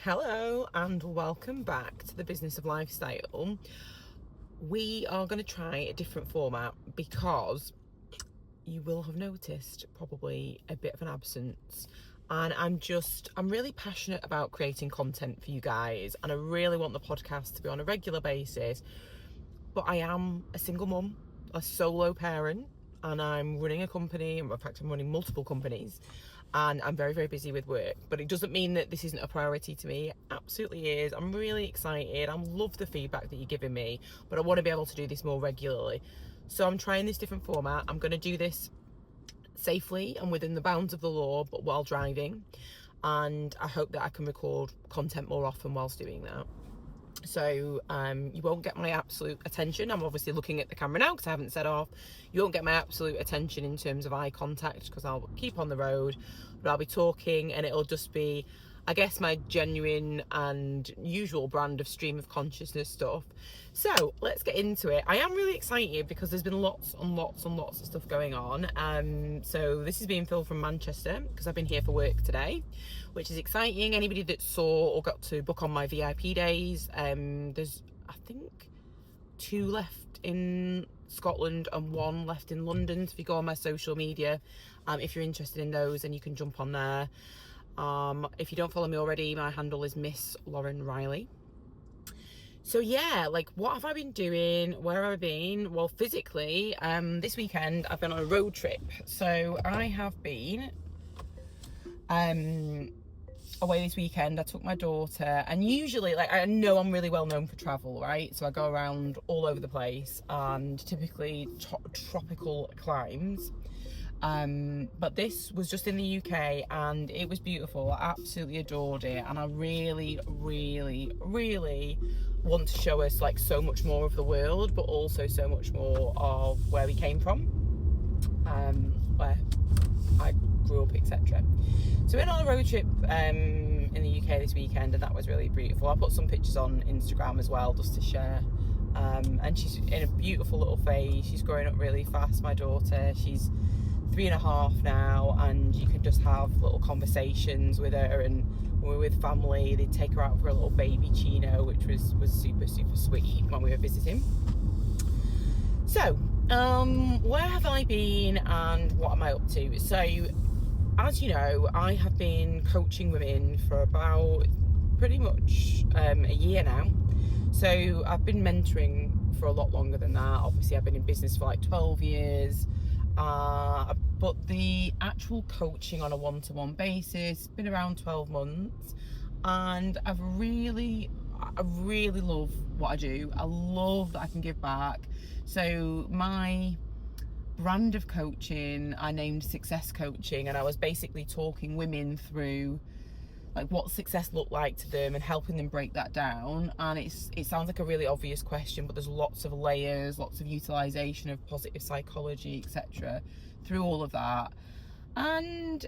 Hello and welcome back to the Business of Lifestyle. We are going to try a different format because you will have noticed probably a bit of an absence, and I'm really passionate about creating content for you guys, and I really want the podcast to be on a regular basis. But I am a single mum, a solo parent, and I'm running a company. In fact, I'm running multiple companies, and I'm very, very busy with work. But it doesn't mean that this isn't a priority to me. It absolutely is. I'm really excited. I love the feedback that you're giving me, but I want to be able to do this more regularly. So I'm trying this different format. I'm going to do this safely and within the bounds of the law, but while driving. And I hope that I can record content more often whilst doing that. So you won't get my absolute attention. I'm obviously looking at the camera now because I haven't set off. You won't get my absolute attention in terms of eye contact because I'll keep on the road, but I'll be talking, and it'll just be, I guess, my genuine and usual brand of stream of consciousness stuff. So let's get into it. I am really excited because there's been lots and lots and lots of stuff going on. So this is being filmed from Manchester because I've been here for work today, which is exciting. Anybody that saw or got to book on my VIP days, there's, I think, 2 left in Scotland and 1 left in London. So if you go on my social media, if you're interested in those, then you can jump on there. If you don't follow me already, my handle is Miss Lauren Riley. So yeah, like, what have I been doing? Where have I been? Well, physically, this weekend I've been on a road trip. So I have been away this weekend. I took my daughter, and usually, like, I know I'm really well known for travel, right? So I go around all over the place, and typically tropical climes. But this was just in the UK, and it was beautiful. I absolutely adored it, and I really, really, really want to show us, like, so much more of the world, but also so much more of where we came from, where I grew up, etc. So we went on a road trip in the UK this weekend, and that was really beautiful. I put some pictures on Instagram as well just to share. And she's in a beautiful little phase. She's growing up really fast, my daughter. She's 3.5 now, and you can just have little conversations with her. And when we were with family, they'd take her out for a little baby chino, which was super, super sweet when we were visiting. So where have I been and what am I up to? So, as you know, I have been coaching women for about pretty much a year now. So I've been mentoring for a lot longer than that. Obviously, I've been in business for like 12 years. But the actual coaching on a one-to-one basis been around 12 months, and I really love what I do. I love that I can give back. So my brand of coaching I named Success Coaching, and I was basically talking women through, like, what success looked like to them and helping them break that down. And it sounds like a really obvious question, but there's lots of layers, lots of utilization of positive psychology, etc., through all of that. And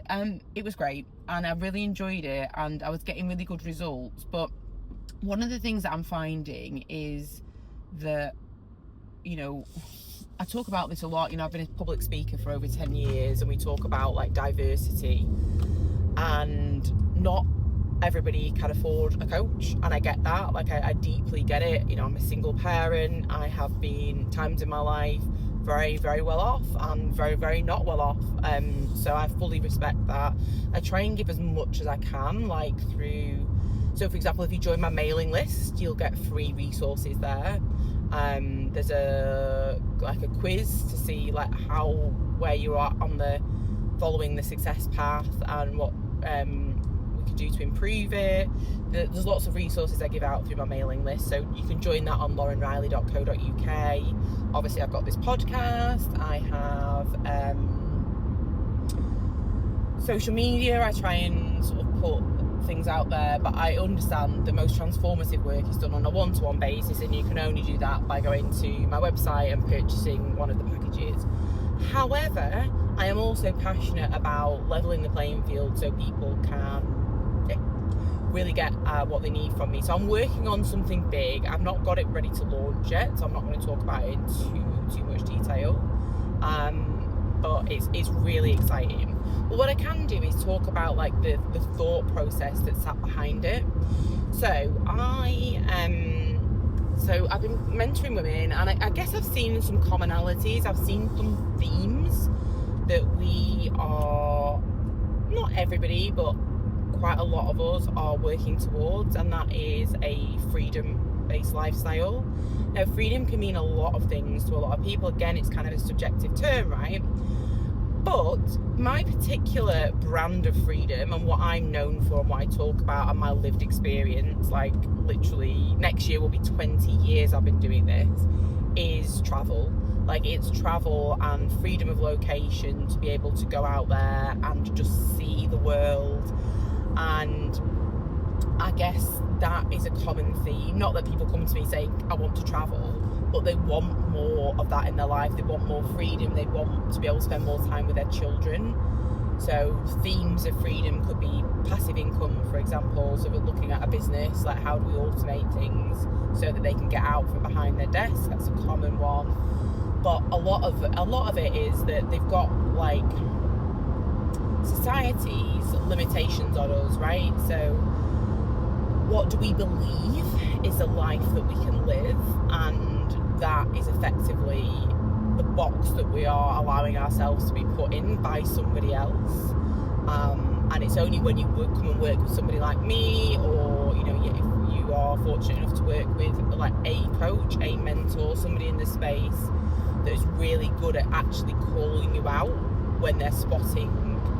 it was great, and I really enjoyed it, and I was getting really good results. But one of the things that I'm finding is that, you know, I talk about this a lot. You know, I've been a public speaker for over 10 years, and we talk about, like, diversity, and not everybody can afford a coach, and I get that. Like, I deeply get it. You know, I'm a single parent. I have been times in my life very, very well off and very, very not well off. So I fully respect that. I try and give as much as I can, like, through, so for example, if you join my mailing list, you'll get free resources there. There's a quiz to see, like, where you are on the following the success path, and what we could do to improve it. There's lots of resources I give out through my mailing list, so you can join that on laurenriley.co.uk. Obviously, I've got this podcast. I have social media. I try and sort of put things out there, but I understand the most transformative work is done on a one-to-one basis, and you can only do that by going to my website and purchasing one of the packages. However, I am also passionate about leveling the playing field so people can really get what they need from me. So I'm working on something big. I've not got it ready to launch yet, so I'm not going to talk about it in too much detail. But it's really exciting. But what I can do is talk about like the thought process that sat behind it. So I've been mentoring women, and I guess I've seen some commonalities. I've seen some themes that we are, not everybody, but quite a lot of us are working towards, and that is a freedom-based lifestyle. Now, freedom can mean a lot of things to a lot of people. Again, it's kind of a subjective term, right? But my particular brand of freedom and what I'm known for and what I talk about and my lived experience, like literally next year will be 20 years I've been doing this, is travel. Like, it's travel and freedom of location to be able to go out there and just see the world. And I guess that is a common theme. Not that people come to me saying, I want to travel, but they want more of that in their life. They want more freedom. They want to be able to spend more time with their children. So themes of freedom could be passive income, for example. So we're looking at a business, like how do we automate things so that they can get out from behind their desk? That's a common one. But a lot of it is that they've got like society's limitations on us, right? So what do we believe is a life that we can live, and that is effectively the box that we are allowing ourselves to be put in by somebody else. And it's only when you come and work with somebody like me, or if you are fortunate enough to work with like a coach, a mentor, somebody in the space that is really good at actually calling you out when they're spotting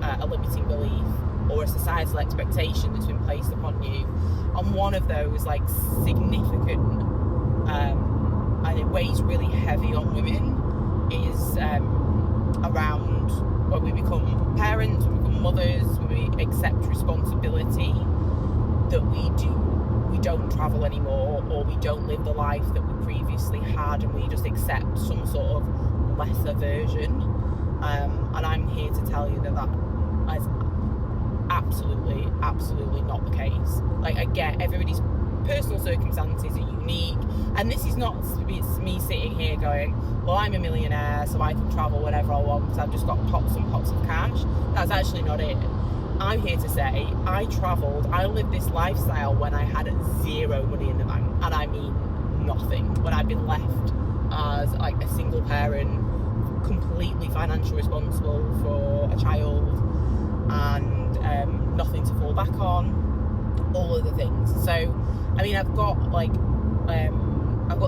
a limiting belief or a societal expectation that's been placed upon you. And one of those like significant and it weighs really heavy on women is around when we become parents, when we become mothers, when we accept responsibility, that we don't travel anymore, or we don't live the life that we previously had, and we just accept some sort of lesser version. And I'm here to tell you that is absolutely not the case. Like, I get everybody's personal circumstances are unique, and this is not me sitting here going, well, I'm a millionaire so I can travel whenever I want because I've just got pots and pots of cash. That's actually not it. I'm here to say I lived this lifestyle when I had zero money in the bank, and I mean nothing. When I've been left as like a single parent, completely financially responsible for a child, and nothing to fall back on, all of the things. So I mean, I've got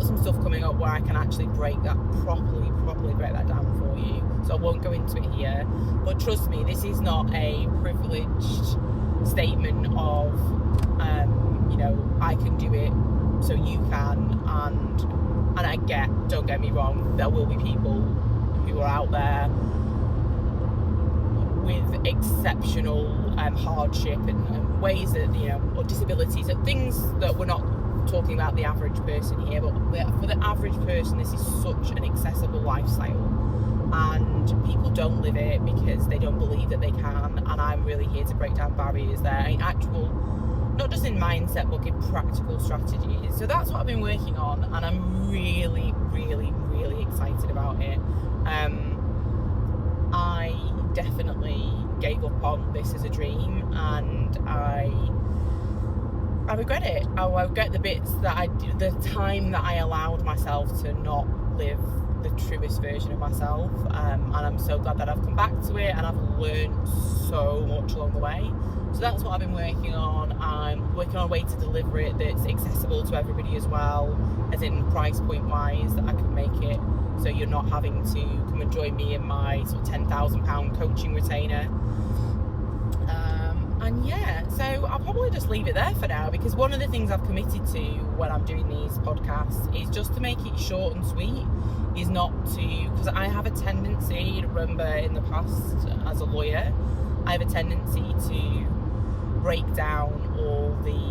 some stuff coming up where I can actually break that properly break that down for you. So I won't go into it here, but trust me, this is not a privileged statement of I can do it, so you can. And don't get me wrong, there will be people who are out there with exceptional hardship and ways that, or disabilities, and things that we're not talking about the average person here, but for the average person, this is such an accessible lifestyle, and people don't live it because they don't believe that they can. And I'm really here to break down barriers there, not just in mindset, but in practical strategies. So that's what I've been working on, and I'm really excited about it. I definitely gave up on this as a dream, and I regret it. I regret the bits the time that I allowed myself to not live the truest version of myself, and I'm so glad that I've come back to it, and I've learned so much along the way. So that's what I've been working on. I'm working on a way to deliver it that's accessible to everybody as well, as in price point wise, that I can make it so you're not having to come and join me in my sort of £10,000 coaching retainer. And yeah, so I'll probably just leave it there for now, because one of the things I've committed to when I'm doing these podcasts is just to make it short and sweet, is not to, because I have a tendency, remember in the past as a lawyer, I have a tendency to break down all the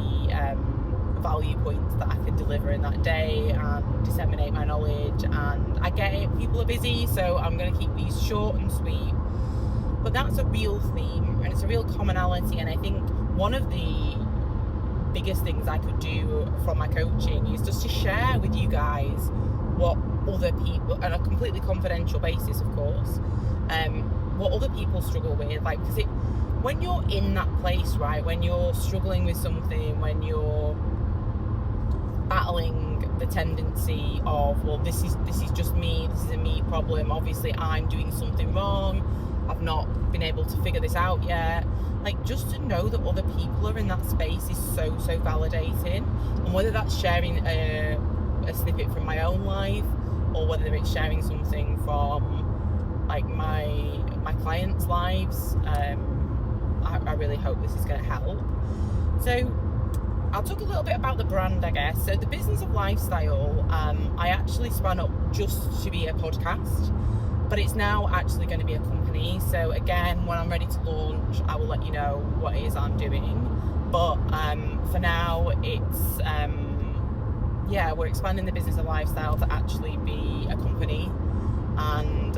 value points that I can deliver in that day and disseminate my knowledge. And I get it, people are busy, so I'm going to keep these short and sweet. But that's a real theme, and it's a real commonality, and I think one of the biggest things I could do from my coaching is just to share with you guys what other people, on a completely confidential basis of course, what other people struggle with, like, because when you're in that place, right, when you're struggling with something, when you're battling the tendency of, well, this is just me, this is a me problem, obviously I'm doing something wrong, I've not been able to figure this out yet, like, just to know that other people are in that space is so validating. And whether that's sharing a snippet from my own life, or whether it's sharing something from like my clients' lives, I really hope this is going to help. So I'll talk a little bit about the brand, I guess. So the Business of Lifestyle, I actually spun up just to be a podcast, but it's now actually going to be a company. So again, when I'm ready to launch, I will let you know what it is I'm doing. But for now, it's we're expanding the Business of Lifestyle to actually be a company, and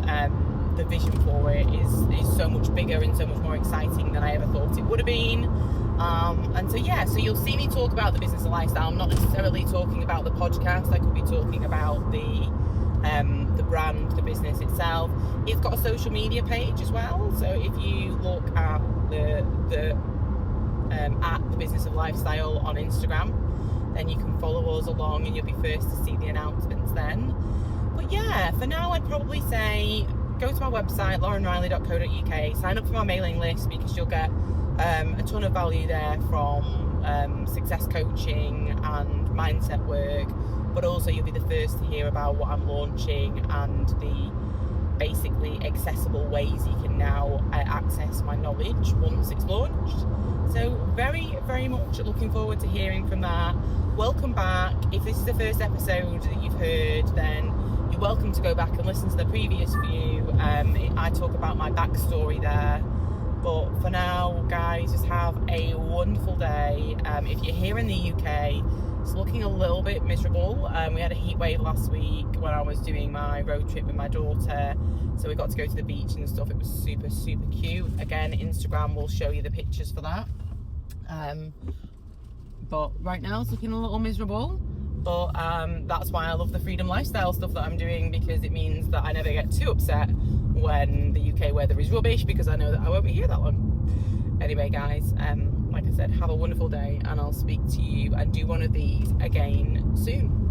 the vision for it is so much bigger and so much more exciting than I ever thought it would have been. And so you'll see me talk about the Business of Lifestyle. I'm not necessarily talking about the podcast. I could be talking about the brand, the business itself. It's got a social media page as well. So if you look at the Business of Lifestyle on Instagram, then you can follow us along and you'll be first to see the announcements then. But yeah, for now I'd probably say go to my website, laurenriley.co.uk, sign up for my mailing list, because you'll get a ton of value there from success coaching and mindset work, but also you'll be the first to hear about what I'm launching and the basically accessible ways you can now access my knowledge once it's launched. So very much looking forward to hearing from that. Welcome back. If this is the first episode that you've heard, then you're welcome to go back and listen to the previous few. I talk about my backstory there. But for now, guys, just have a wonderful day. If you're here in the UK, it's looking a little bit miserable. We had a heat wave last week when I was doing my road trip with my daughter. So we got to go to the beach and stuff. It was super cute. Again, Instagram will show you the pictures for that. But right now it's looking a little miserable. But that's why I love the freedom lifestyle stuff that I'm doing, because it means that I never get too upset when the UK weather is rubbish, because I know that I won't be here that long. Anyway, guys, like I said, have a wonderful day, and I'll speak to you and do one of these again soon.